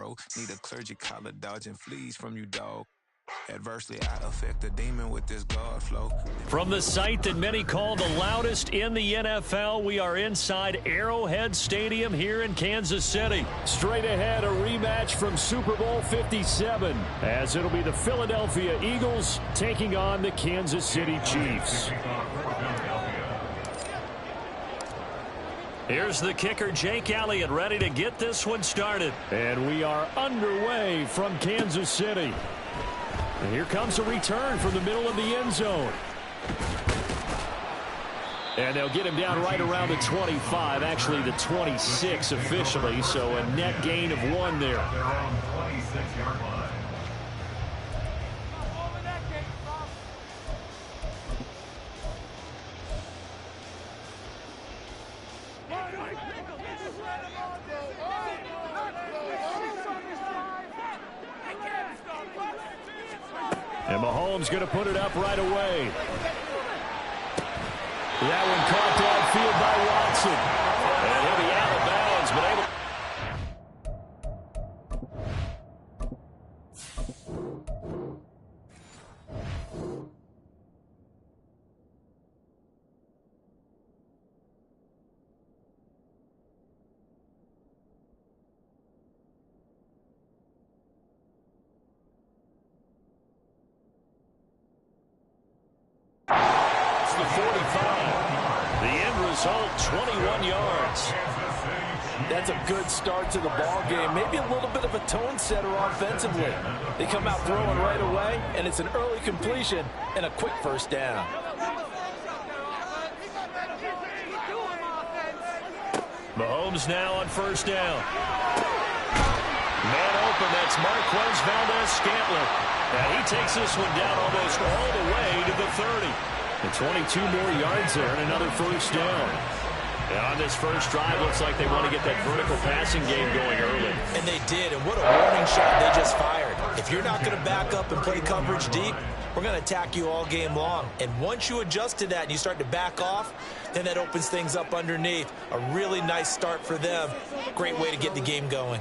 bro. Need a clergy collar dodging fleas from you, dog. Adversely, I affect the demon with this God flow. From the site that many call the loudest in the NFL, we are inside Arrowhead Stadium here in Kansas City. Straight ahead, a rematch from Super Bowl 57, as it'll be the Philadelphia Eagles taking on the Kansas City Chiefs. Here's the kicker, Jake Elliott, ready to get this one started. And we are underway from Kansas City. And here comes a return from the middle of the end zone. And they'll get him down right around the 25, actually the 26 officially, so a net gain of 1 there. And Mahomes going to put it up right away. That one caught downfield by Watson. And he'll be out of bounds, but able. It's the 45. The end result, 21 yards. That's a good start to the ball game. Maybe a little bit of a tone setter offensively. They come out throwing right away, and it's an early completion and a quick first down. Mahomes now on first down. Man open, that's Marquez Valdes-Scantling. And he takes this one down almost all the way to the 30. And 22 more yards there and another first down. And on this first drive, looks like they want to get that vertical passing game going early. And they did, and what a warning shot they just fired. If you're not going to back up and play coverage deep, we're going to attack you all game long. And once you adjust to that and you start to back off, then that opens things up underneath. A really nice start for them. Great way to get the game going.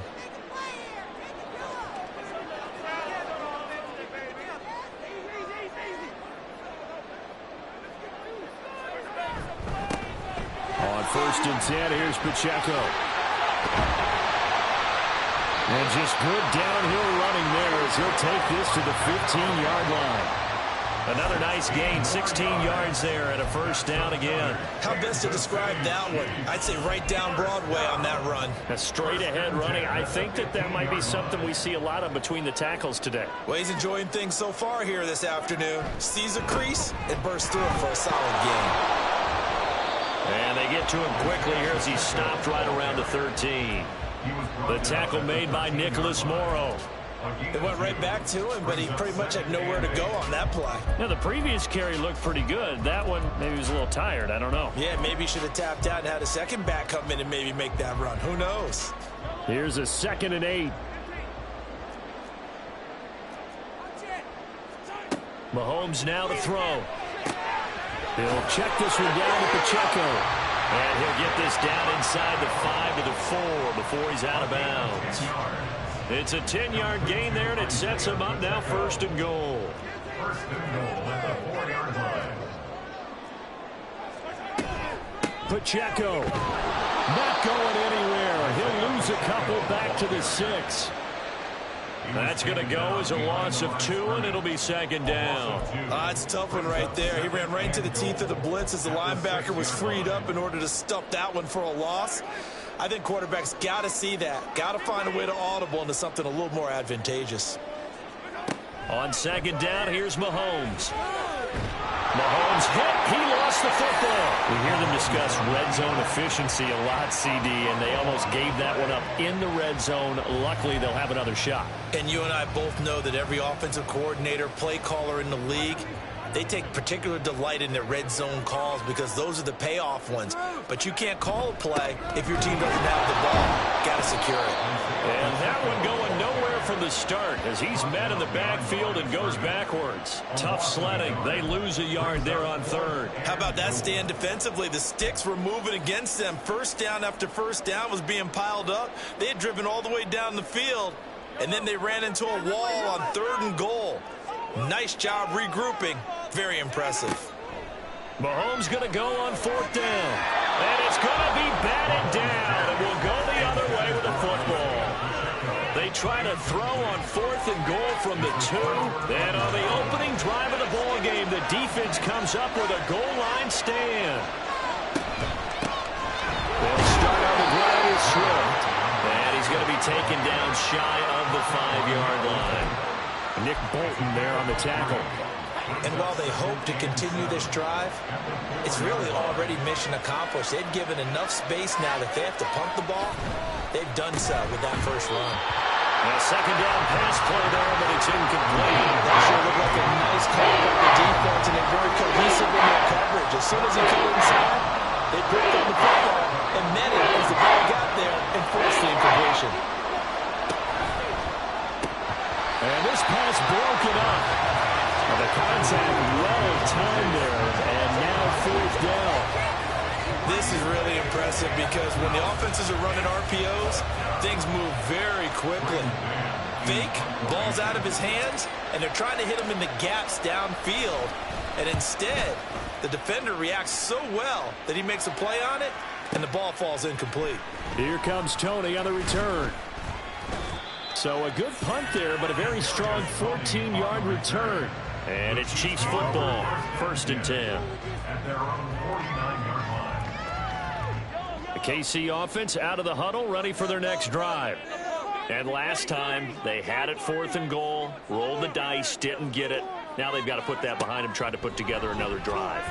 On 1st and 10, here's Pacheco. And just good downhill running there as he'll take this to the 15-yard line. Another nice gain, 16 yards there and a first down again. How best to describe that one? I'd say right down Broadway on that run. A straight-ahead running. I think that might be something we see a lot of between the tackles today. Well, he's enjoying things so far here this afternoon. Sees a crease and bursts through it for a solid gain. And they get to him quickly here as he's stopped right around the 13. The tackle made by Nicholas Morrow. They went right back to him, but he pretty much had nowhere to go on that play. Yeah, the previous carry looked pretty good. That one, maybe he was a little tired. I don't know. Yeah, maybe he should have tapped out and had a second back come in and maybe make that run. Who knows? Here's a 2nd and 8. Mahomes now to throw. He'll check this one down to Pacheco. And he'll get this down inside the 5 to the 4 before he's out of bounds. It's a 10-yard gain there, and it sets him up now 1st and goal. First and goal at the 4-yard line. Pacheco not going anywhere. He'll lose a couple back to the 6. That's going to go as a loss of 2, and it'll be 2nd down. It's a tough one right there. He ran right into the teeth of the blitz as the linebacker was freed up in order to stuff that one for a loss. I think quarterbacks got to see that. Got to find a way to audible into something a little more advantageous. On 2nd down, here's Mahomes. Mahomes hit. He lost the football. We hear them discuss red zone efficiency a lot, CD, and they almost gave that one up in the red zone. Luckily, they'll have another shot. And you and I both know that every offensive coordinator, play caller in the league, they take particular delight in their red zone calls because those are the payoff ones. But you can't call a play if your team doesn't have the ball. Got to secure it. And that one going nowhere from the start as he's met in the backfield and goes backwards. Tough sledding. They lose a yard there on 3rd. How about that stand defensively? The sticks were moving against them. First down after first down was being piled up. They had driven all the way down the field, and then they ran into a wall on 3rd and goal. Nice job regrouping. Very impressive. Mahomes going to go on 4th down. And it's going to be batted down, and we'll go the other way with the football. They try to throw on 4th and goal from the 2. And on the opening drive of the ball game, the defense comes up with a goal line stand. They'll start on the ground with Swift. And he's going to be taken down shy of the 5-yard line. Nick Bolton there on the tackle. And while they hope to continue this drive, it's really already mission accomplished. They've given enough space now that they have to punt the ball. They've done so with that first run. A 2nd down pass play there, but it's incomplete. That sure looked like a nice call by the defense, and they were cohesive in their coverage. As soon as he got inside, they picked up the football and met it as the ball got there and forced the incompletion. And this pass broken up. The contact well timed there, and now 4th down. This is really impressive because when the offenses are running RPOs, things move very quickly. Fake, ball's out of his hands, and they're trying to hit him in the gaps downfield. And instead, the defender reacts so well that he makes a play on it, and the ball falls incomplete. Here comes Tony on the return. So a good punt there, but a very strong 14-yard return. And it's Chiefs football, 1st and 10. At their own 49-yard line. The KC offense out of the huddle, ready for their next drive. And last time, they had it 4th and goal, rolled the dice, didn't get it. Now they've got to put that behind them, try to put together another drive.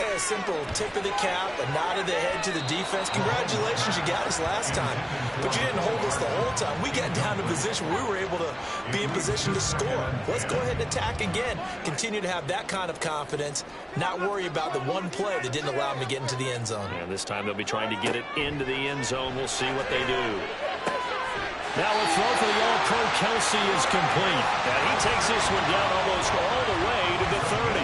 A simple tip of the cap, a nod of the head to the defense. Congratulations, you got us last time, but you didn't hold us the whole time. We got down to a position where we were able to be in position to score. Let's go ahead and attack again. Continue to have that kind of confidence, not worry about the one play that didn't allow them to get into the end zone. And this time they'll be trying to get it into the end zone. We'll see what they do. Now a throw for the All-Pro Kelsey is complete. And he takes this one down almost all the way to the 30.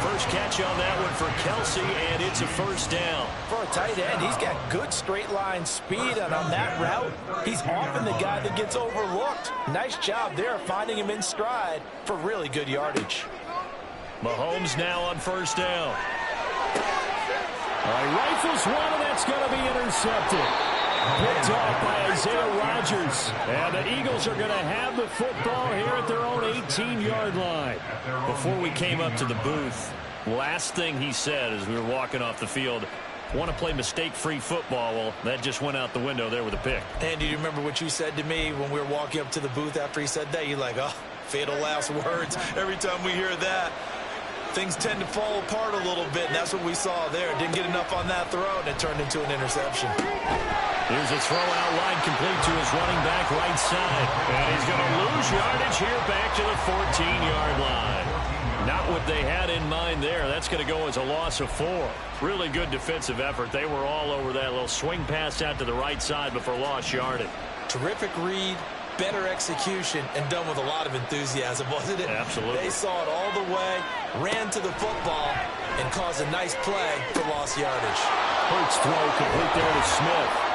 First catch on that one for Kelsey, and it's a 1st down. For a tight end, he's got good straight line speed, and on that route, he's often the guy that gets overlooked. Nice job there finding him in stride for really good yardage. Mahomes now on 1st down. He rifles one, and that's going to be intercepted. Picked off by Isaiah Rodgers. And the Eagles are going to have the football here at their own 18-yard line. Before we came up to the booth, last thing he said as we were walking off the field, want to play mistake-free football. Well, that just went out the window there with a pick. And do you remember what you said to me when we were walking up to the booth after he said that? You're like, oh, fatal last words. Every time we hear that, things tend to fall apart a little bit, and that's what we saw there. Didn't get enough on that throw, and it turned into an interception. Here's a throw out line complete to his running back right side. And he's going to lose yardage here back to the 14-yard line. Not what they had in mind there. That's going to go as a loss of 4. Really good defensive effort. They were all over that little swing pass out to the right side before lost yardage. Terrific read, better execution, and done with a lot of enthusiasm, wasn't it? Absolutely. They saw it all the way, ran to the football, and caused a nice play for lost yardage. Hurts throw complete there to Smith.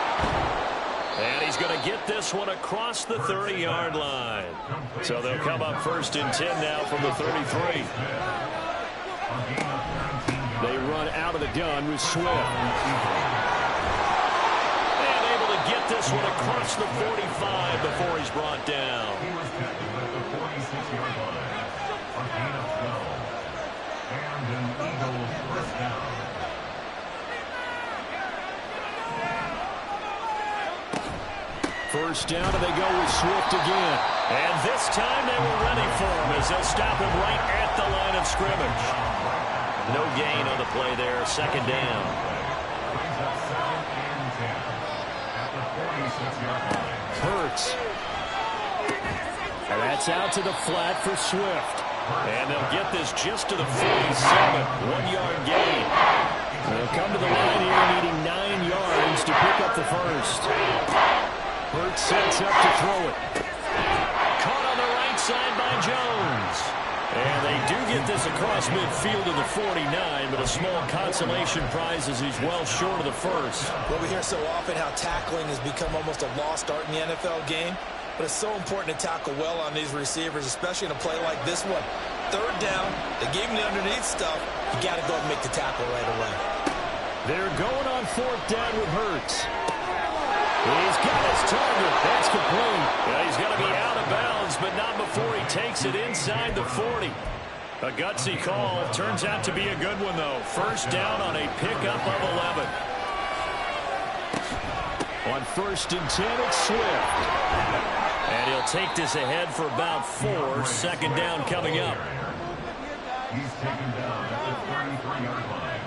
And he's going to get this one across the 30-yard line. So they'll come up 1st and 10 now from the 33. They run out of the gun with Swift. And able to get this one across the 45 before he's brought down. He was tackled at the 46-yard line. A gain of 12. And an Eagles 1st down. First down, and they go with Swift again. And this time they were ready for him as they'll stop him right at the line of scrimmage. No gain on the play there, 2nd down. Hurts. And that's out to the flat for Swift. And they'll get this just to the 47, 1-yard gain. They'll come to the line here needing 9 yards to pick up the first. Hurts sets up to throw it. Caught on the right side by Jones. And they do get this across midfield to the 49, but a small consolation prize as he's well short of the first. Well, we hear so often how tackling has become almost a lost art in the NFL game. But it's so important to tackle well on these receivers, especially in a play like this one. Third down, they gave him the underneath stuff. You got to go and make the tackle right away. They're going on fourth down with Hurts. He's got his target. That's complete. Yeah, he's going to be out of bounds, but not before he takes it inside the 40. A gutsy call. Turns out to be a good one, though. First down on a pickup of 11. On 1st and 10, it's Swift. And he'll take this ahead for about 4. Second down coming up. He's taken down at the 33-yard line.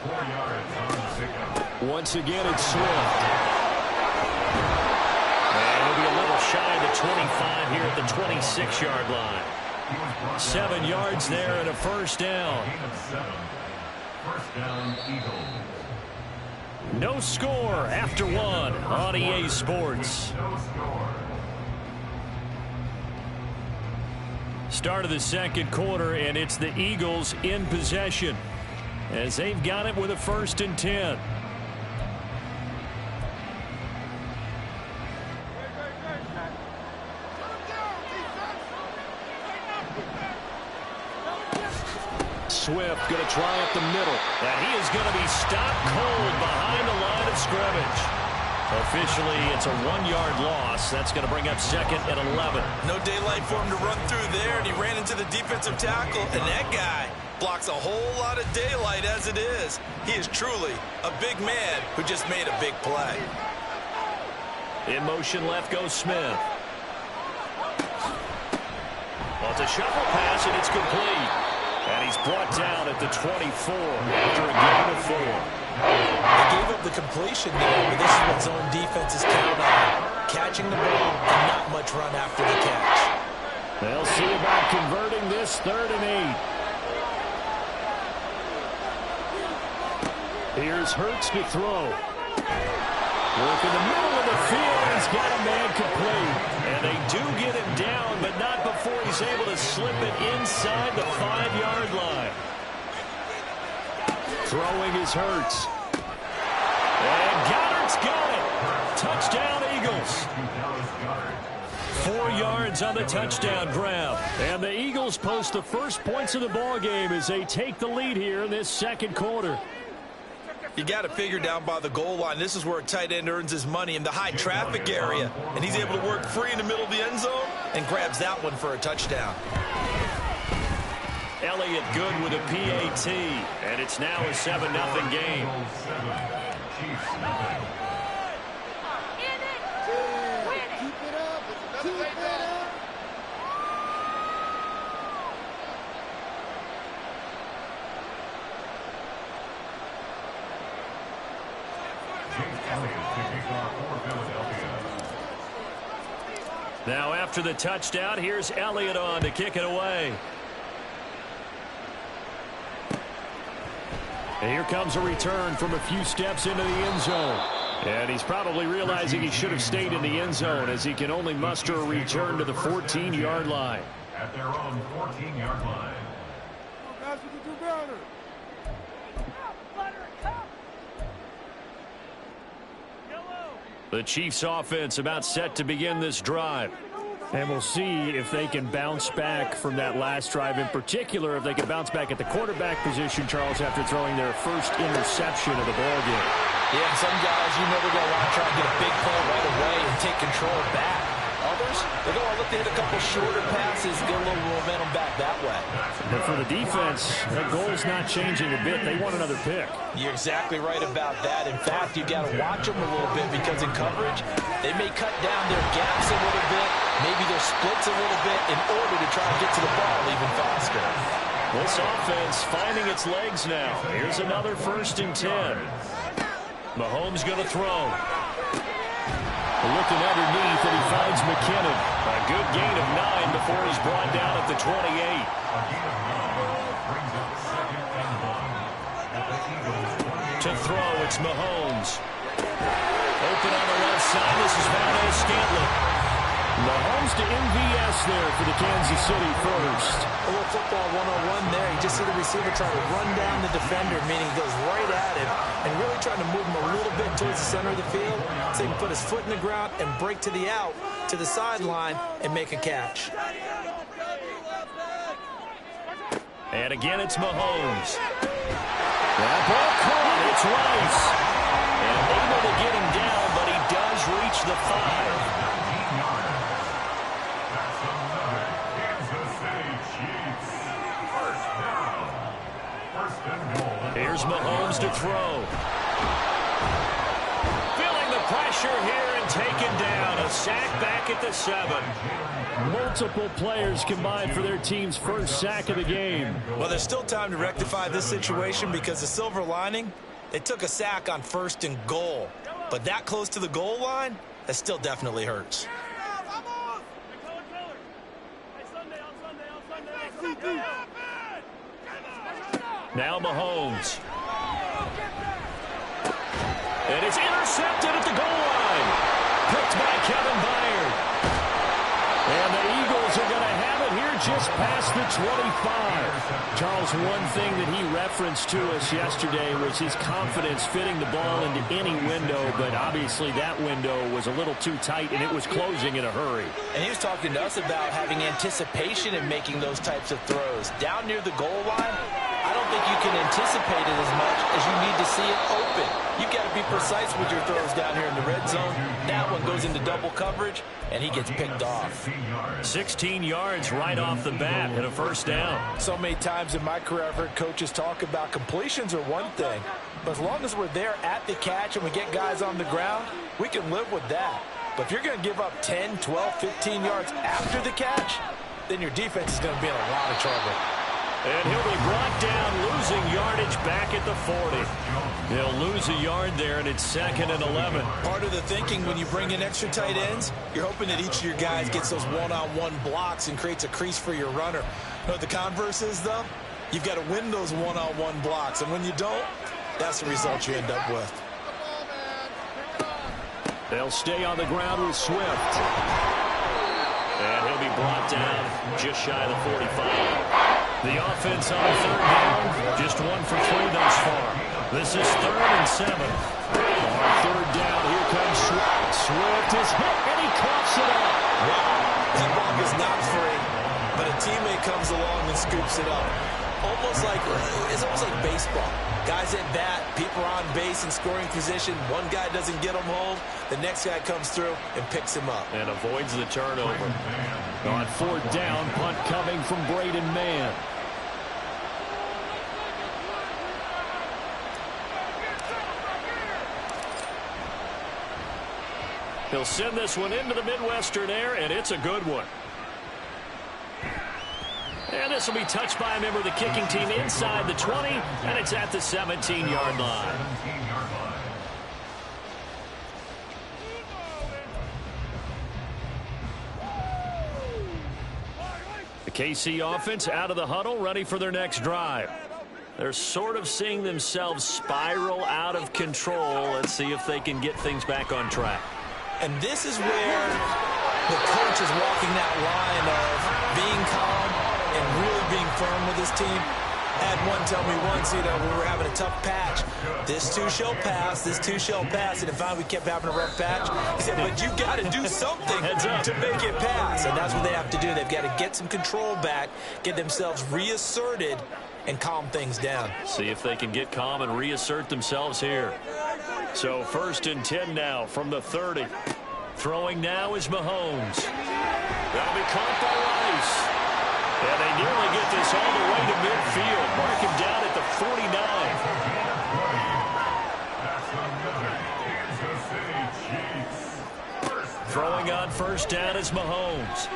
4 yards on the pickup. Once again, it's Swift. And he'll be a little shy of the 25 here at the 26-yard line. 7 yards there and a first down. First down, Eagles. No score after 1 on EA Sports. No score. Start of the second quarter, and it's the Eagles in possession as they've got it with a 1st and 10. Swift going to try up the middle, and he is going to be stopped cold behind the line of scrimmage. Officially, it's a 1-yard loss. That's going to bring up 2nd and 11. No daylight for him to run through there, and he ran into the defensive tackle, and that guy blocks a whole lot of daylight as it is. He is truly a big man who just made a big play. In motion left goes Smith. Well, it's a shuffle pass, and it's complete. And he's brought down at the 24 after a gain of 4. They gave up the completion there, but this is what zone defense is counted on. Catching the ball and not much run after the catch. They'll see about converting this 3rd and 8. Here's Hurts to throw. Work in the middle of the field. He's got a man complete. And they do get him down, but not before he's able to slip it inside the 5-yard line. Throwing is Hurts. And Goddard's got it. Touchdown, Eagles. 4 yards on the touchdown grab. And the Eagles post the first points of the ball game as they take the lead here in this second quarter. You got to figure down by the goal line. This is where a tight end earns his money in the high traffic area. And he's able to work free in the middle of the end zone and grabs that one for a touchdown. Elliott good with a PAT. And it's now a 7-0 game. Now after the touchdown, here's Elliott on to kick it away. And here comes a return from a few steps into the end zone. And he's probably realizing he should have stayed in the end zone as he can only muster a return to the 14-yard line. At their own 14-yard line. Guys, we can do better. The Chiefs offense about set to begin this drive. And we'll see if they can bounce back from that last drive. In particular, if they can bounce back at the quarterback position, Charles, after throwing their first interception of the ballgame. Yeah, some guys, you know they're going to want to try and get a big play right away and take control back. Others, they're going to look to hit a couple shorter passes, get a little momentum back that way. But for the defense, the goal's not changing a bit. They want another pick. You're exactly right about that. In fact, you've got to watch them a little bit because in coverage, they may cut down their gaps a little bit, maybe their splits a little bit in order to try and get to the ball even faster. This offense finding its legs now. Here's another 1st and 10. Mahomes going to throw. Looking underneath, and he finds McKinnon. A good gain of 9 before he's brought down at the 28. To throw, it's Mahomes. Open on the left side, this is Valdez Scantling. Mahomes to MVS there for the Kansas City first. A little football 101 there. You just see the receiver trying to run down the defender, meaning he goes right at him, and really trying to move him a little bit towards the center of the field so he can put his foot in the ground and break to the out, to the sideline, and make a catch. And again, it's Mahomes. That ball caught. It's Rice. And able to get him down, but he does reach the 5. Here's Mahomes to throw. Feeling the pressure here and taken down. A sack back at the 7. Multiple players combined for their team's first sack of the game. Well, there's still time to rectify this situation because the silver lining, they took a sack on 1st and goal. But that close to the goal line, that still definitely hurts. Now Mahomes. And it's intercepted at the goal line. Picked by Kevin Byard. And the Eagles are going to have it here just past the 25. Charles, one thing that he referenced to us yesterday was his confidence fitting the ball into any window, but obviously that window was a little too tight, and it was closing in a hurry. And he was talking to us about having anticipation in making those types of throws. Down near the goal line, I don't think you can anticipate it as much as you need to see it open. You've got to be precise with your throws down here in the red zone. That one goes into double coverage, and he gets picked off. 16 yards right off the bat and a first down. So many times in my career I've heard coaches talk about completions are one thing, but as long as we're there at the catch and we get guys on the ground, we can live with that. But if you're going to give up 10, 12, 15 yards after the catch, then your defense is going to be in a lot of trouble. And he'll be brought down, losing yardage back at the 40. He'll lose a yard there, and it's 2nd and 11. Part of the thinking when you bring in extra tight ends, you're hoping that each of your guys gets those one-on-one blocks and creates a crease for your runner. You know what the converse is, though? You've got to win those one-on-one blocks, and when you don't, that's the result you end up with. They'll stay on the ground with Swift. And he'll be brought down just shy of the 45. The offense on 3rd down, just 1 for 3 thus far. This is 3rd and 7. On 3rd down, here comes Swift. Swift is hit, and he coughs it up. Wow, that ball is not free, but a teammate comes along and scoops it up. It's almost like baseball. Guys at bat, people are on base in scoring position. One guy doesn't get him home. The next guy comes through and picks him up. And avoids the turnover. On 4th down, punt coming from Braden Mann. He'll send this one into the Midwestern air, and it's a good one. And this will be touched by a member of the kicking team inside the 20, and it's at the 17-yard line. The KC offense out of the huddle, ready for their next drive. They're sort of seeing themselves spiral out of control. Let's see if they can get things back on track. And this is where the coach is walking that line of being calm and really being firm with his team. Had one tell me once, we were having a tough patch. This too shall pass, this too shall pass. And if we kept having a rough patch, he said, but you got to do something to make it pass. And that's what they have to do. They've got to get some control back, get themselves reasserted, and calm things down. See if they can get calm and reassert themselves here. So 1st and 10 now from the 30. Throwing now is Mahomes. That'll be caught by Rice. And they nearly get this all the way to midfield. Mark him down at the 49. Throwing on 1st down is Mahomes.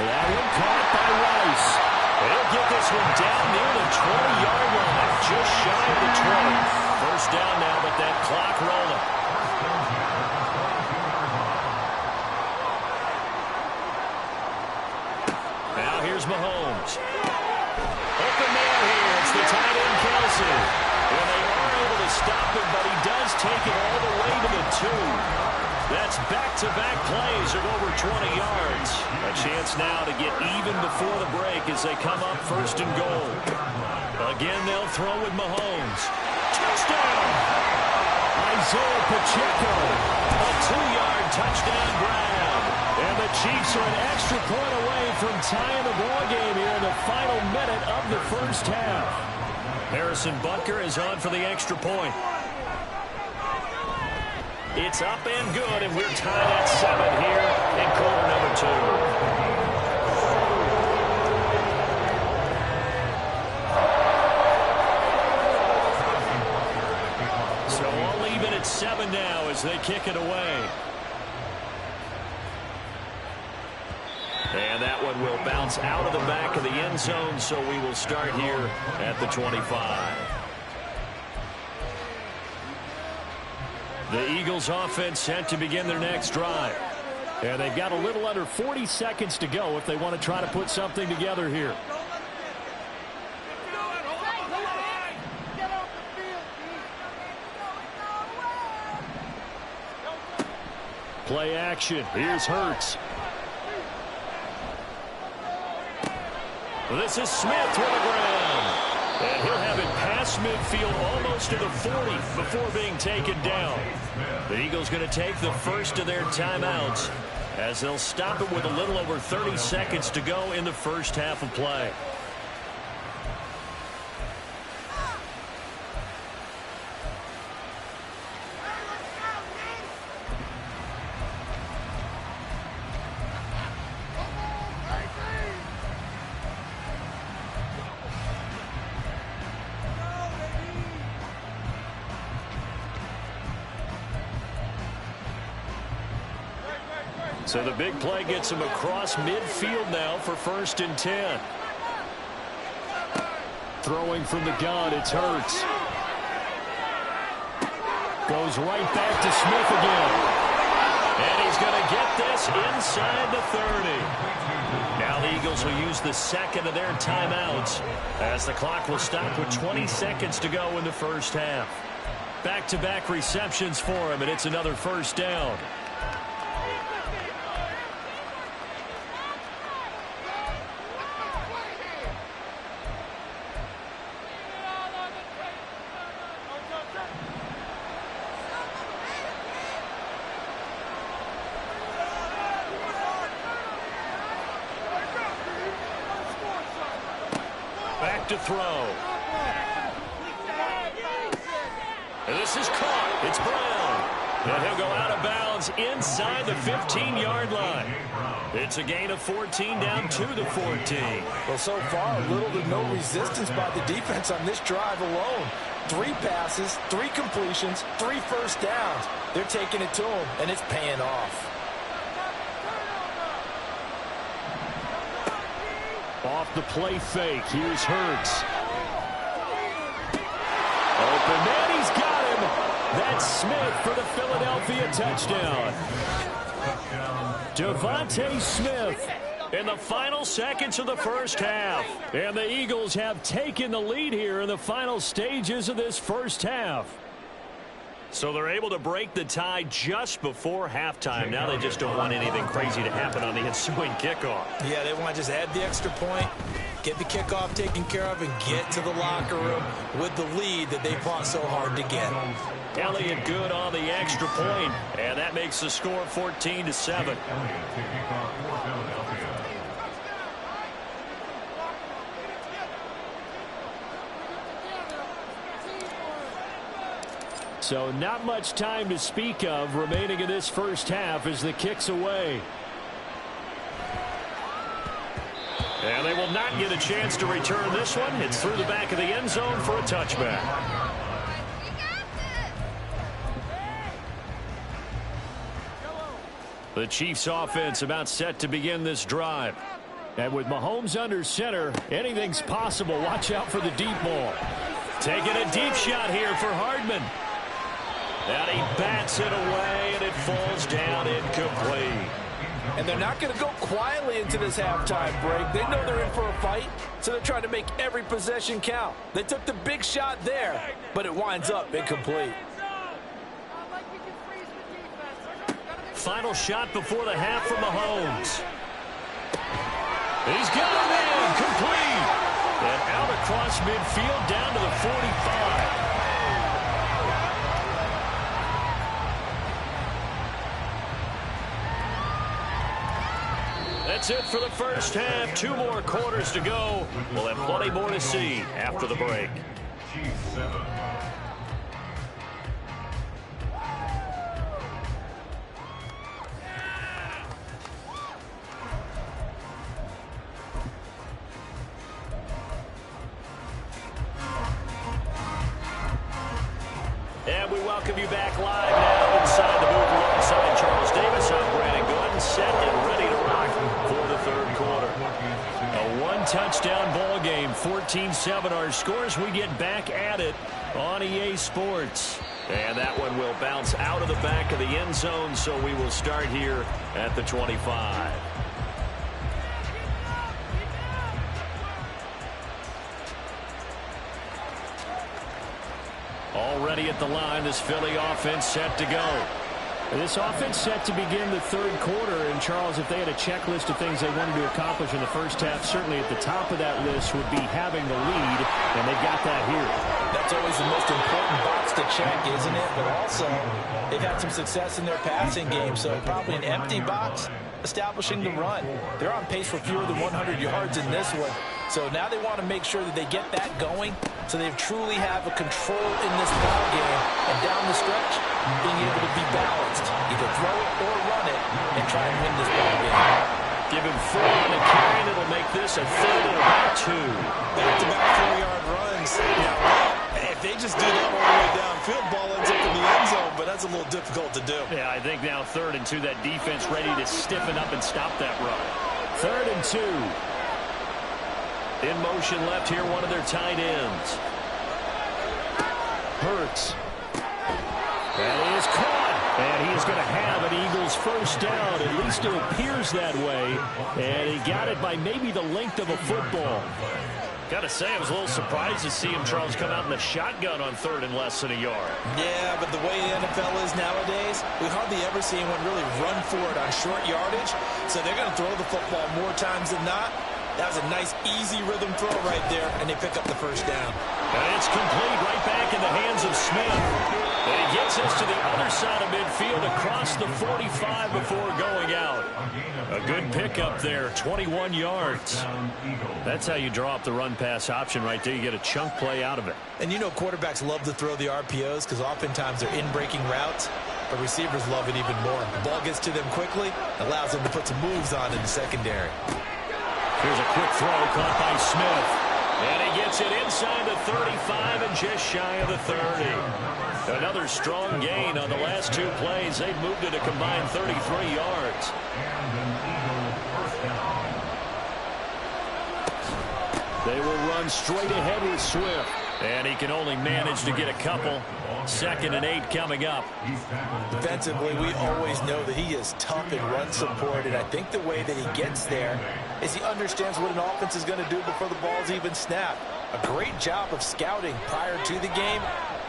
That one caught by Rice. They'll get this one down near the 20-yard line, just shy of the 20. 1st down now, but that clock rolling. Now here's Mahomes. Open man here. It's the tight end, Kelsey. And they are able to stop him, but he does take it all the way to the 2. That's back-to-back plays of over 20 yards. A chance now to get even before the break as they come up first and goal. Again, they'll throw with Mahomes. Touchdown! Isaiah Pacheco. A 2-yard touchdown grab. And the Chiefs are an extra point away from tying the ball game here in the final minute of the first half. Harrison Butker is on for the extra point. It's up and good, and we're tied at 7 here in quarter number 2. So all even at 7 now as they kick it away. And that one will bounce out of the back of the end zone, so we will start here at the 25. The Eagles offense set to begin their next drive. And they've got a little under 40 seconds to go if they want to try to put something together here. Play action. Here's Hurts. This is Smith to the ground. And he'll have it past midfield almost to the 40 before being taken down. The Eagles going to take the first of their timeouts as they'll stop it with a little over 30 seconds to go in the first half of play. So the big play gets him across midfield now for 1st and 10. Throwing from the gun, it's Hurts. Goes right back to Smith again. And he's going to get this inside the 30. Now the Eagles will use the second of their timeouts as the clock will stop with 20 seconds to go in the first half. Back-to-back receptions for him, and it's another first down. Back to throw. And this is caught. It's Brown. And he'll go out of bounds inside the 15-yard line. It's a gain of 14 down to the 14. Well, so far, little to no resistance by the defense on this drive alone. 3 passes, 3 completions, 3 first downs. They're taking it to him, and it's paying off. Off the play fake, here's Hurts. Open man, he's got him. That's Smith for the Philadelphia touchdown. Devontae Smith in the final seconds of the first half. And the Eagles have taken the lead here in the final stages of this first half. So they're able to break the tie just before halftime. Now they just don't want anything crazy to happen on the ensuing kickoff. Yeah, they want to just add the extra point, get the kickoff taken care of, and get to the locker room with the lead that they fought so hard to get. Elliott good on the extra point, and that makes the score 14-7. So not much time to speak of remaining in this first half as the kick's away. And they will not get a chance to return this one. It's through the back of the end zone for a touchback. The Chiefs offense about set to begin this drive. And with Mahomes under center, anything's possible. Watch out for the deep ball. Taking a deep shot here for Hardman. And he bats it away, and it falls down incomplete. And they're not going to go quietly into this halftime break. They know they're in for a fight, so they're trying to make every possession count. They took the big shot there, but it winds up incomplete. final shot before the half from Mahomes. He's got it in, complete. And out across midfield down to the 45. That's it for the first half. 2 more quarters to go. We'll have plenty more to see after the break. And we welcome you back live now inside the booth alongside Charles Davis. I'm Brandon Gooden, set and ready to rock for the third quarter. A one-touchdown ball game, 14-7 our scores. We get back at it on EA Sports. And that one will bounce out of the back of the end zone, so we will start here at the 25. Already at the line, this Philly offense set to go. This offense set to begin the third quarter, and Charles, if they had a checklist of things they wanted to accomplish in the first half, certainly at the top of that list would be having the lead, and they've got that here. That's always the most important box to check, isn't it? But also, they've had some success in their passing game, so probably an empty box establishing the run. They're on pace for fewer than 100 yards in this one, so now they want to make sure that they get that going so they truly have a control in this ball game, and down the stretch, being able to be balanced, either throw it or run it, and try and win this ball game. Give him 4 on the carry, and it'll make this a third and about 2. Back-to-back 4-yard runs. Now, if they just do that all the way downfield, ball ends up in the end zone, but that's a little difficult to do. Yeah, I think now 3rd and 2, that defense ready to stiffen up and stop that run. 3rd and 2. In motion left here, one of their tight ends. Hurts. That is caught. And he is going to have an Eagles first down. At least it appears that way. And he got it by maybe the length of a football. Got to say, I was a little surprised to see him, Charles, come out in the shotgun on 3rd and less than a yard. Yeah, but the way the NFL is nowadays, we hardly ever see anyone really run for it on short yardage. So they're going to throw the football more times than not. That was a nice, easy rhythm throw right there, and they pick up the first down. And it's complete right back in the hands of Smith. And he gets us to the other side of midfield across the 45 before going out. A good pickup there, 21 yards. That's how you draw up the run-pass option right there. You get a chunk play out of it. And you know quarterbacks love to throw the RPOs because oftentimes they're in-breaking routes, but receivers love it even more. The ball gets to them quickly, allows them to put some moves on in the secondary. Here's a quick throw caught by Smith. And he gets it inside the 35 and just shy of the 30. Another strong gain on the last 2 plays. They've moved it a combined 33 yards. They will run straight ahead with Swift. And he can only manage to get a couple. 2nd and 8 coming up. Defensively, we always know that he is tough in run support, and I think the way that he gets there is he understands what an offense is going to do before the ball's even snapped. A great job of scouting prior to the game,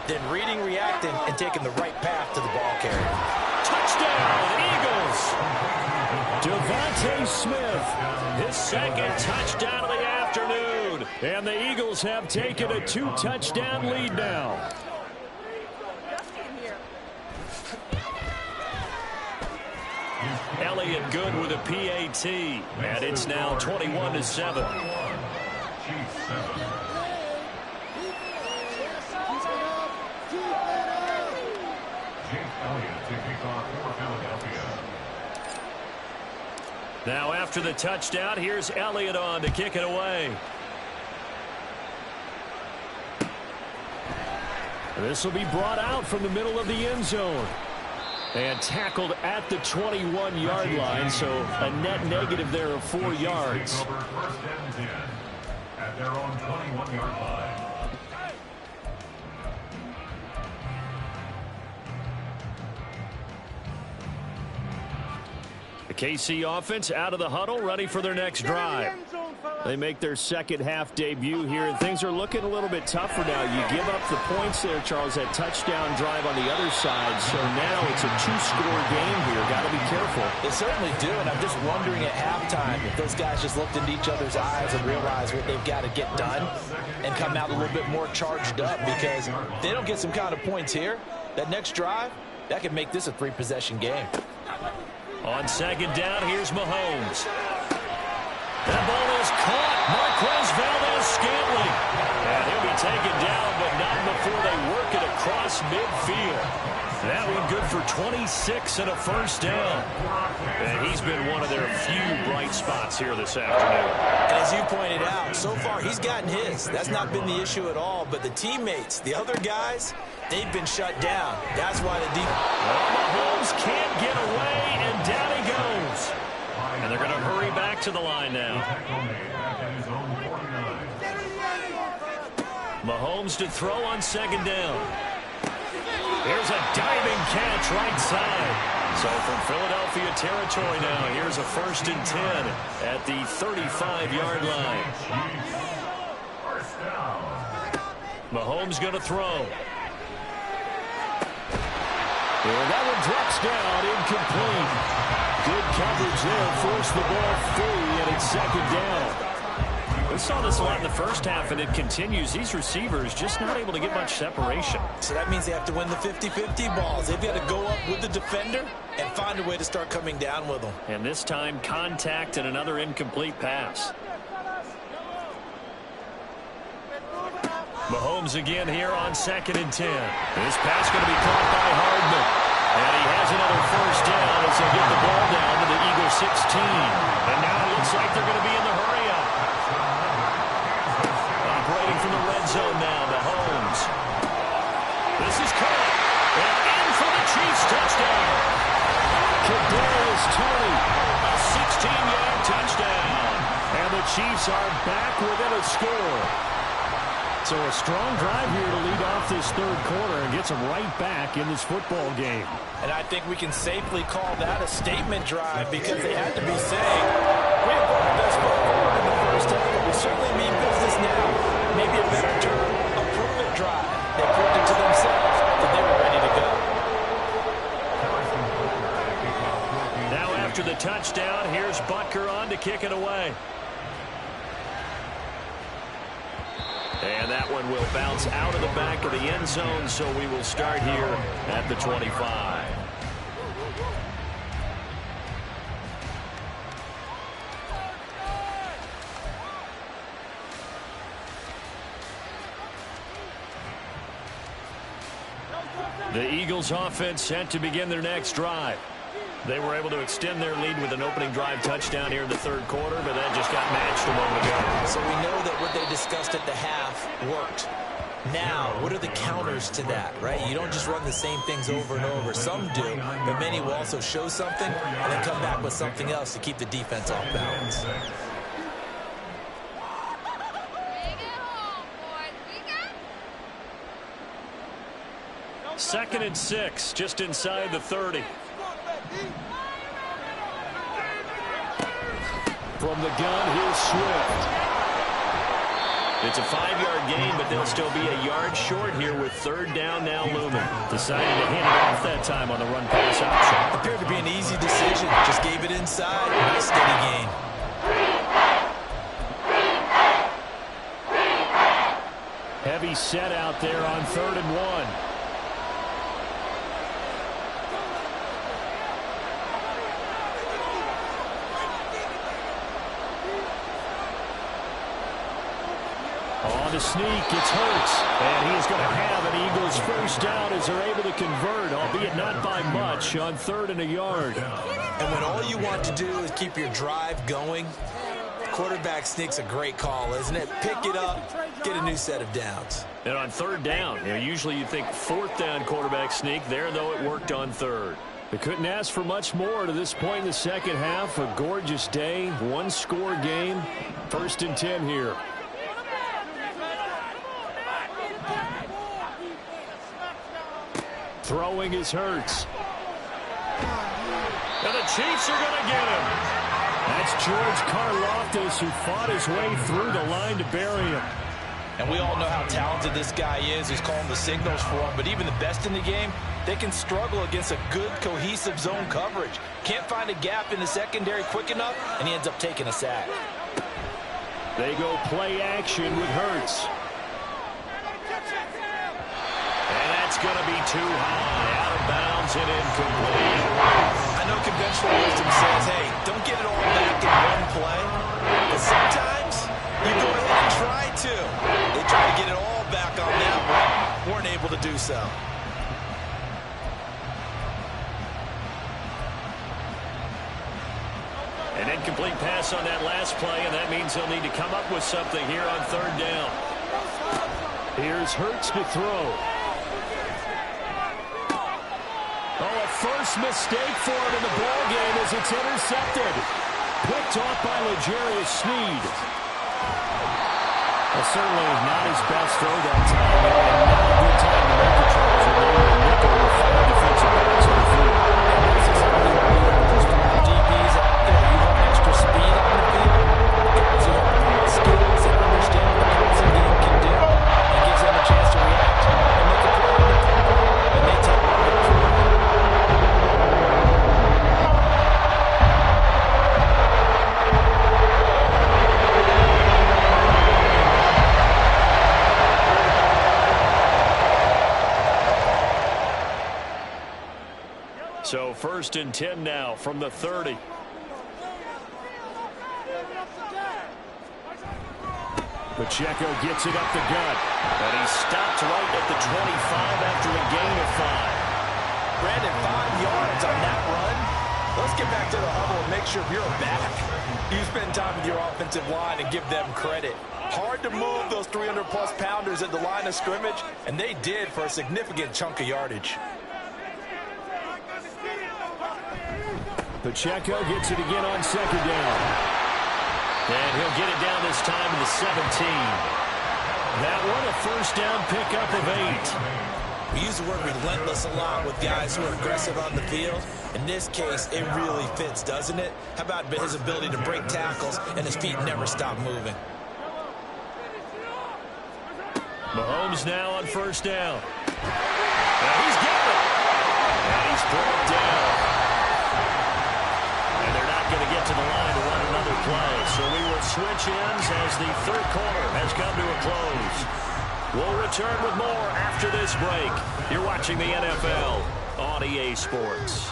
then reading, reacting, and taking the right path to the ball carrier. Touchdown, Eagles! Devontae Smith, his 2nd touchdown of the afternoon. And the Eagles have taken a 2-touchdown lead now. Elliott good with a PAT, and it's now 21-7. Now after the touchdown, here's Elliott on to kick it away. This will be brought out from the middle of the end zone. And tackled at the 21-yard line, so a net negative there of 4 yards. First and 10 at their own 21-yard line. The KC offense out of the huddle, ready for their next drive. They make their second half debut here, and things are looking a little bit tougher now. You give up the points there, Charles, that touchdown drive on the other side, so now it's a two-score game here. Got to be careful. They certainly do, and I'm just wondering at halftime if those guys just looked into each other's eyes and realized what they've got to get done and come out a little bit more charged up, because if they don't get some kind of points here, that next drive, that could make this a three-possession game. On second down, here's Mahomes. That ball is caught. Marquez Valdes-Scantling. And he'll be taken down, but not before they work it across midfield. That one good for 26 and a first down. And he's been one of their few bright spots here this afternoon. And as you pointed out, so far he's gotten his. That's not been the issue at all. But the teammates, the other guys, they've been shut down. That's why the defense. Well, Mahomes can't get away, and down he goes. And they're going to hurry back to the line now. Mahomes to throw on second down. Here's a diving catch right side. So from Philadelphia territory now, here's a 1st and 10 at the 35-yard line. Mahomes going to throw. And that one drops down, incomplete. Good coverage there, forced the ball free, and it's second down. We saw this a lot in the first half, and it continues. These receivers just not able to get much separation. So that means they have to win the 50-50 balls. They've got to go up with the defender and find a way to start coming down with them. And this time, contact and another incomplete pass. Mahomes again here on 2nd and 10. This pass going to be caught by Hardman. And he has another first down as they get the ball down to the Eagles 16. And now it looks like they're going to be in the hurry-up. Operating from the red zone now, Mahomes. This is caught. And in for the Chiefs touchdown. Kadarius Toney, a 16-yard touchdown. And the Chiefs are back within a score. So a strong drive here to lead off this third quarter and gets them right back in this football game. And I think we can safely call that a statement drive, because they had to be saying, we have got the best foot forward in the first half, but we certainly mean business now. Maybe a better term, a prove-it drive. They proved it to themselves that they were ready to go. Now after the touchdown, here's Butker on to kick it away. And that one will bounce out of the back of the end zone, so we will start here at the 25. The Eagles offense set to begin their next drive. They were able to extend their lead with an opening drive touchdown here in the third quarter, but that just got matched a moment ago. So we know that what they discussed at the half worked. Now, what are the counters to that, right? You don't just run the same things over and over. Some do, but many will also show something and then come back with something else to keep the defense off balance. Second and 6, just inside the 30. From the gun, here's Swift. It's a 5-yard gain, but they'll still be a yard short here with third down now looming. Decided to hand it off that time on the run-pass option. Appeared to be an easy decision. Just gave it inside. Nice steady gain. Heavy set out there on 3rd and 1. On the sneak, it's Hurts, and he is going to have an Eagles first down as they're able to convert, albeit not by much, on 3rd and a yard. And when all you want to do is keep your drive going, quarterback sneak's a great call, isn't it? Pick it up, get a new set of downs. And on 3rd down, usually you think 4th down quarterback sneak. There, though, it worked on 3rd. They couldn't ask for much more to this point in the second half. A gorgeous day, one-score game, 1st and 10 here. Throwing is Hurts. And the Chiefs are going to get him. That's George Karlaftis, who fought his way through the line to bury him. And we all know how talented this guy is. He's calling the signals for him. But even the best in the game, they can struggle against a good, cohesive zone coverage. Can't find a gap in the secondary quick enough, and he ends up taking a sack. They go play action with Hurts. And that's going to be too high. Out of bounds and incomplete. I know conventional wisdom says, hey, don't get it all back in one play. But sometimes you go ahead and try to. They try to get it all back on that one. Weren't able to do so. An incomplete pass on that last play, and that means they'll need to come up with something here on third down. Here's Hurts to throw. Oh, a first mistake for him in the ballgame as it's intercepted. Picked off by L'Jarius Sneed. Well, certainly not his best throw that time. And not a good time to make the tries when they were nickel with 5 defensive backs on the field. DBs out there, you want extra speed on the field. Guys who have skills and understand what the passing game can do. It gives them a chance to react and make a play on the field. And they take one of the So 1st and 10 now from the 30. Pacheco gets it up the gut. And he stopped right at the 25 after a gain of 5. Brandon, 5 yards on that run. Let's get back to the huddle and make sure you're back. You spend time with your offensive line and give them credit. Hard to move those 300-plus pounders at the line of scrimmage, and they did for a significant chunk of yardage. Pacheco gets it again on 2nd down. And he'll get it down this time to the 17. That one, a first down pickup of 8. We use the word relentless a lot with guys who are aggressive on the field. In this case, it really fits, doesn't it? How about his ability to break tackles and his feet never stop moving? Mahomes now on 1st down. And he's got it. And he's brought down. And they're not going to get to the line to run another play. So we will switch ends as the 3rd quarter has come to a close. We'll return with more after this break. You're watching the NFL on EA Sports.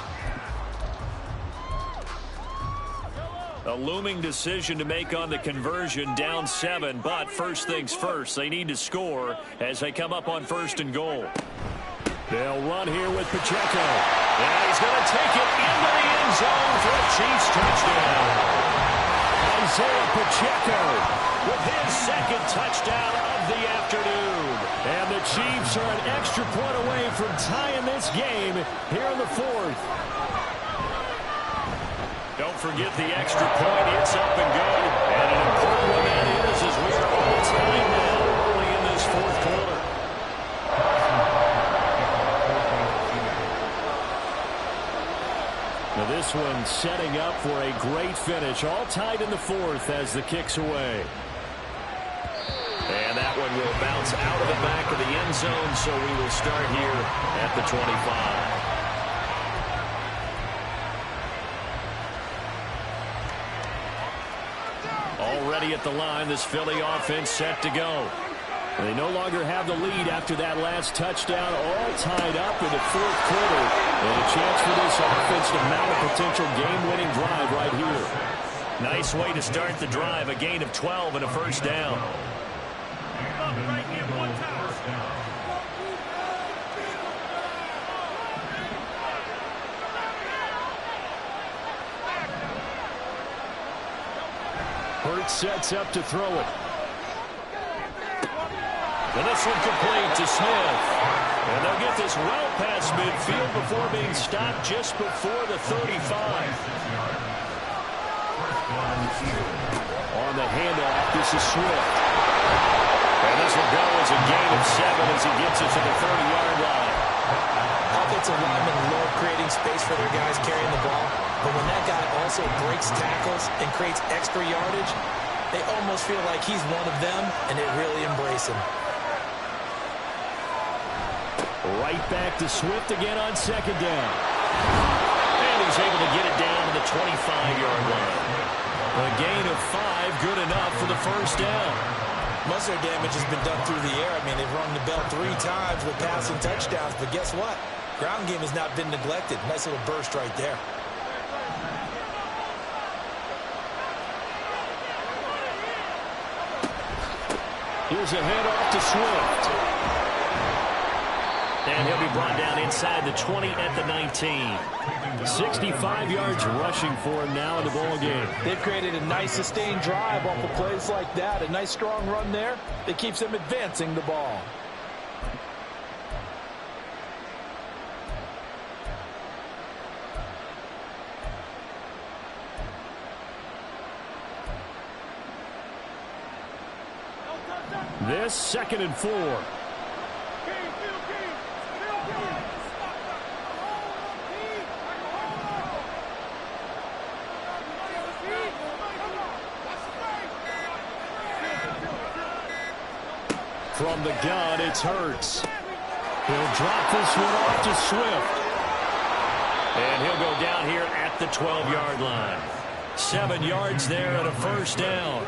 A looming decision to make on the conversion, down 7. But first things first, they need to score as they come up on 1st and goal. They'll run here with Pacheco. And he's going to take it into the end zone for a Chiefs touchdown. Isaiah Pacheco with his 2nd touchdown of the afternoon. And the Chiefs are an extra point away from tying this game here in the 4th. Don't forget the extra point. It's up and good. And an important one that is as we are all tied now early in this 4th quarter. Now this one setting up for a great finish. All tied in the 4th as the kick's away. And that one will bounce out of the back of the end zone, so we will start here at the 25. Already at the line, this Philly offense set to go. They no longer have the lead after that last touchdown, all tied up in the 4th quarter. And a chance for this offense to mount a potential game-winning drive right here. Nice way to start the drive, a gain of 12 and a first down. Hurts sets up to throw it. And this one complete to Smith. And they'll get this well past midfield before being stopped just before the 35. On the handoff, this is Swift. And this will go as a gain of 7 as he gets it to the 30-yard line. Couple Offensive linemen love creating space for their guys carrying the ball, but when that guy also breaks tackles and creates extra yardage, they almost feel like he's one of them, and they really embrace him. Right back to Swift again on second down. And he's able to get it down to the 25-yard line. A gain of 5, good enough for the first down. Most of their damage has been done through the air. I mean, they've rung the bell 3 times with passing touchdowns, but guess what? Ground game has not been neglected. Nice little burst right there. Here's a handoff to Swift. And he'll be brought down inside the 20 at the 19. 65 yards rushing for him now in the ball game. They've created a nice sustained drive off of plays like that. A nice strong run there that keeps them advancing the ball. This 2nd and 4. From the gun, it's Hurts. He'll drop this one off to Swift. And he'll go down here at the 12-yard line. 7 yards there and a first down.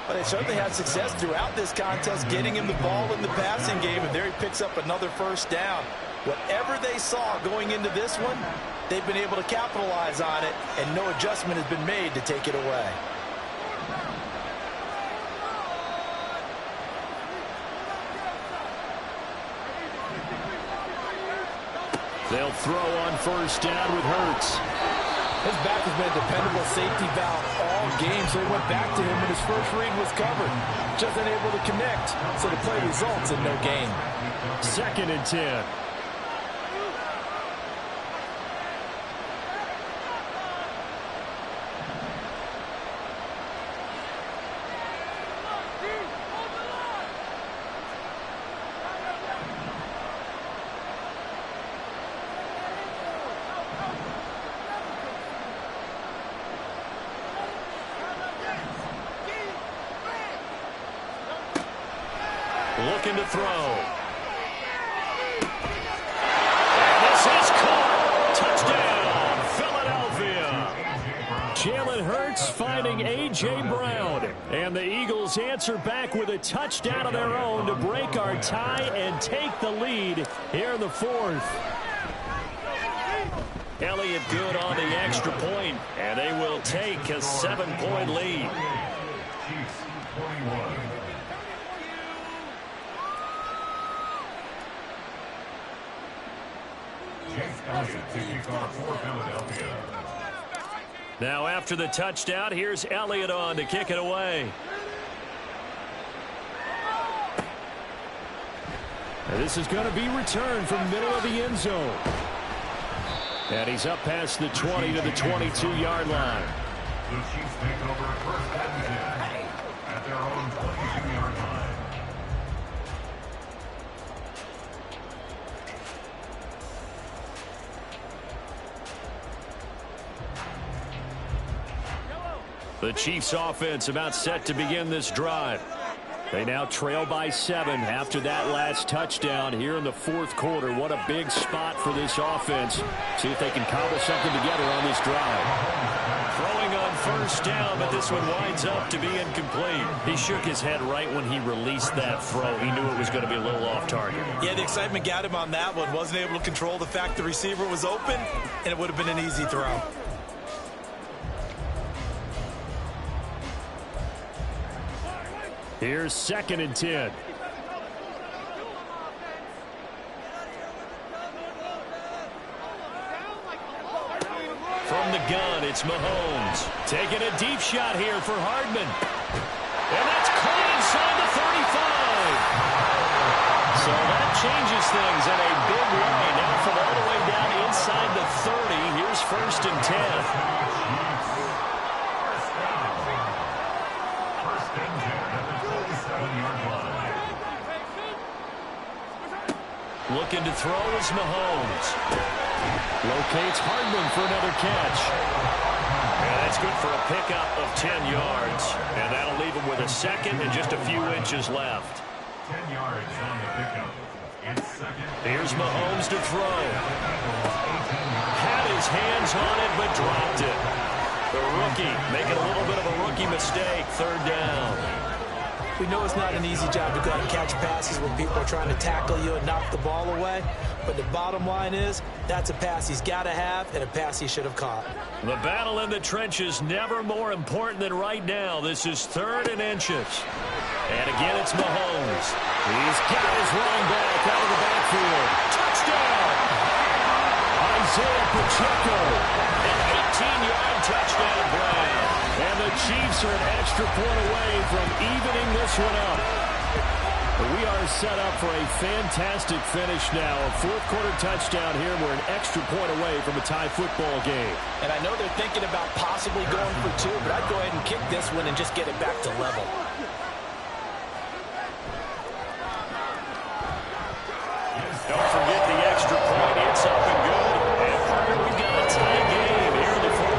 But they certainly had success throughout this contest, getting him the ball in the passing game, and there he picks up another first down. Whatever they saw going into this one, they've been able to capitalize on it, and no adjustment has been made to take it away. They'll throw on first down with Hurts. His back has been a dependable safety valve all game, so he went back to him when his first read was covered. Just unable to connect, so the play results in no gain. 2nd and 10. Looking to throw. And this is caught. Touchdown, Philadelphia. Jalen Hurts finding A.J. Brown. And the Eagles answer back with a touchdown of their own to break our tie and take the lead here in the 4th. Elliott good on the extra point, and they will take a 7-point lead. Now after the touchdown, here's Elliott on to kick it away. And this is going to be returned from middle of the end zone. And he's up past the 20 to the 22-yard line. The Chiefs take over first and 10 at their own 22-yard line. The Chiefs offense about set to begin this drive. They now trail by 7 after that last touchdown here in the 4th quarter. What a big spot for this offense. See if they can cobble something together on this drive. Throwing on first down, but this one winds up to be incomplete. He shook his head right when he released that throw. He knew it was going to be a little off target. Yeah, the excitement got him on that one. Wasn't able to control the fact the receiver was open, and it would have been an easy throw. Here's 2nd and 10. From the gun, it's Mahomes. Taking a deep shot here for Hardman. And that's caught inside the 35. So that changes things in a big way. Now from all the way down inside the 30, here's 1st and 10. Looking to throw is Mahomes. Locates Hardman for another catch. And that's good for a pickup of 10 yards. And that'll leave him with a second and just a few inches left. 10 yards on the pickup. It's second. Here's Mahomes to throw. Had his hands on it, but dropped it. The rookie making a little bit of a rookie mistake. Third down. We know it's not an easy job to go out and catch passes when people are trying to tackle you and knock the ball away. But the bottom line is, that's a pass he's got to have and a pass he should have caught. The battle in the trenches never more important than right now. This is 3rd and inches. And again, it's Mahomes. He's got his running back out of the backfield. Touchdown! Isaiah Pacheco. An 18-yard touchdown grab. And the Chiefs are an extra point away from evening this one up. We are set up for a fantastic finish now. A fourth-quarter touchdown here. We're an extra point away from a tie football game. And I know they're thinking about possibly going for 2, but I'd go ahead and kick this one and just get it back to level. Don't forget the extra point. It's up and good. And partner, we've got a tie game here in the fourth.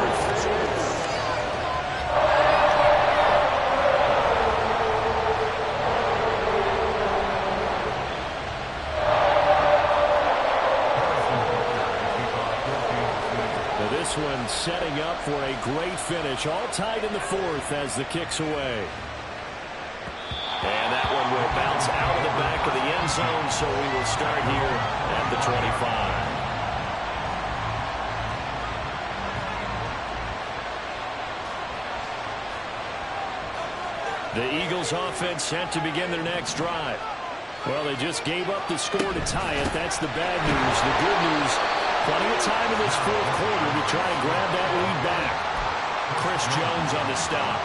Now this one setting up for a great finish. All tied in the fourth as the kick's away. And that one will bounce out of the back of the end zone, so we will start here at the 25. The Eagles offense set to begin their next drive. Well, they just gave up the score to tie it. That's the bad news. The good news, plenty of time in this fourth quarter to try and grab that lead back. Chris Jones on the stop.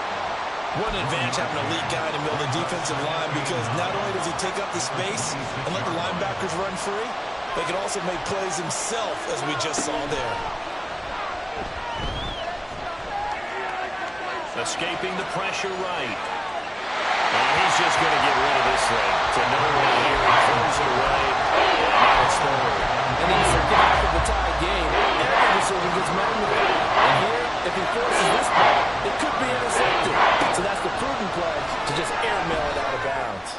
What an advantage having a lead guy in the middle of the defensive line, because not only does he take up the space and let the linebackers run free, but he can also make plays himself, as we just saw there. Escaping the pressure right. And he's just going to get rid of this thing. To nowhere here. He throws it away. And now it's third. And in the second half of the tie game, every decision gets magnified. And here, if he forces this ball, it could be intercepted. So that's the prudent play to just airmail it out of bounds.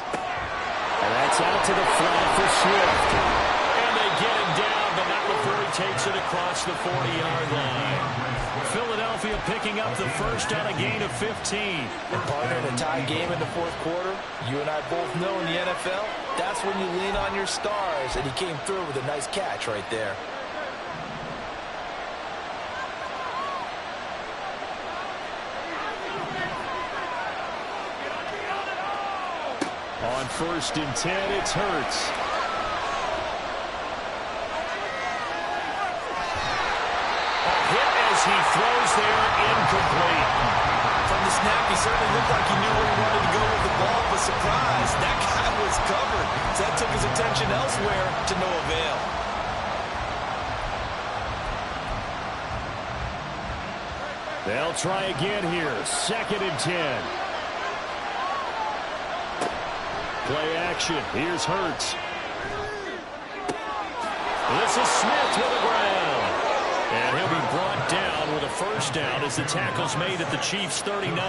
And that's out to the flat for Swift. And they get him down, but not before he takes it across the 40-yard line. Philadelphia picking up the first on a gain of 15. And partner, in a tie game in the fourth quarter, you and I both know in the NFL, that's when you lean on your stars. And he came through with a nice catch right there. On 1st and 10, it's Hurts. A hit as he throws there, incomplete. From the snap, he certainly looked like he knew where he wanted to go with the ball, but surprise, that guy was covered. So that took his attention elsewhere to no avail. They'll try again here. 2nd and 10. Play action. Here's Hurts. This is Smith to the ground. And he'll be brought down with a first down as the tackle's made at the Chiefs' 39.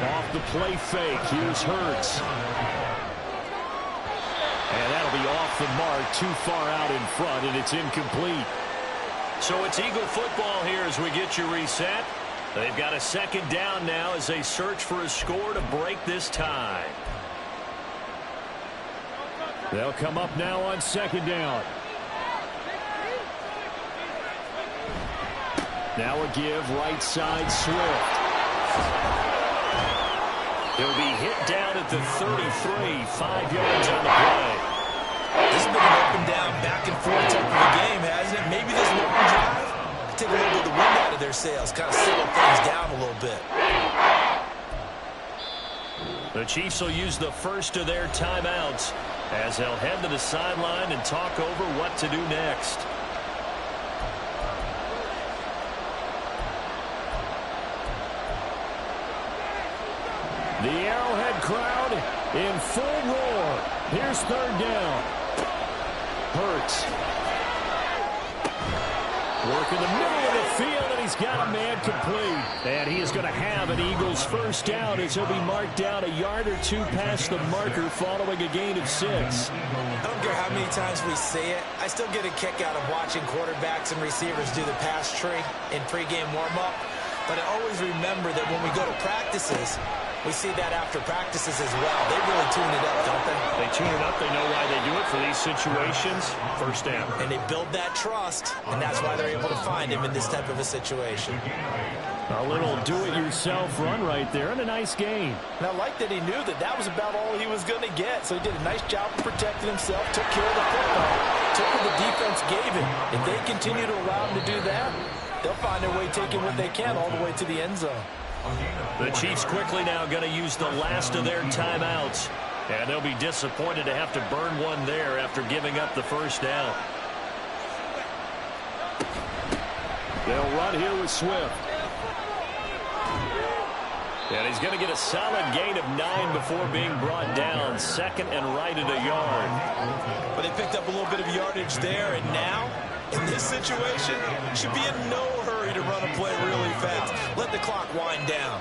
Off the play fake. Here's Hurts. And that'll be off the mark, too far out in front, and it's incomplete. So it's Eagle football here as we get you reset. They've got a second down now as they search for a score to break this tie. They'll come up now on 2nd down. Now a give, right side, Swift. He'll be hit down at the 33, 5 yards on the play. This has been an up and down, back and forth type of a game, hasn't it? Maybe this long drive could take a little bit of the wind out of their sails, kind of settle things down a little bit. The Chiefs will use the first of their timeouts as they'll head to the sideline and talk over what to do next. The Arrowhead crowd in full roar. Here's third down. Hurts. Work in the middle of the field, and he's got a man complete. And he is going to have an Eagles first down as he'll be marked down a yard or two past the marker following a gain of 6. I don't care how many times we say it. I still get a kick out of watching quarterbacks and receivers do the pass tree in pregame warm-up. But I always remember that when we go to practices, we see that after practices as well. They really tune it up, don't they? They tune it up. They know why they do it for these situations. First down. And they build that trust, and that's why they're able to find him in this type of a situation. A little do-it-yourself run right there, and a nice gain. And I like that he knew that that was about all he was going to get. So he did a nice job of protecting himself, took care of the football, took what the defense gave him. If they continue to allow him to do that, they'll find their way taking what they can all the way to the end zone. The Chiefs quickly now going to use the last of their timeouts. And they'll be disappointed to have to burn one there after giving up the first down. They'll run here with Swift. And he's going to get a solid gain of 9 before being brought down. Second and right at a yard. But they picked up a little bit of yardage there, and now, in this situation, should be in no hurry to run a play really fast. Let the clock wind down.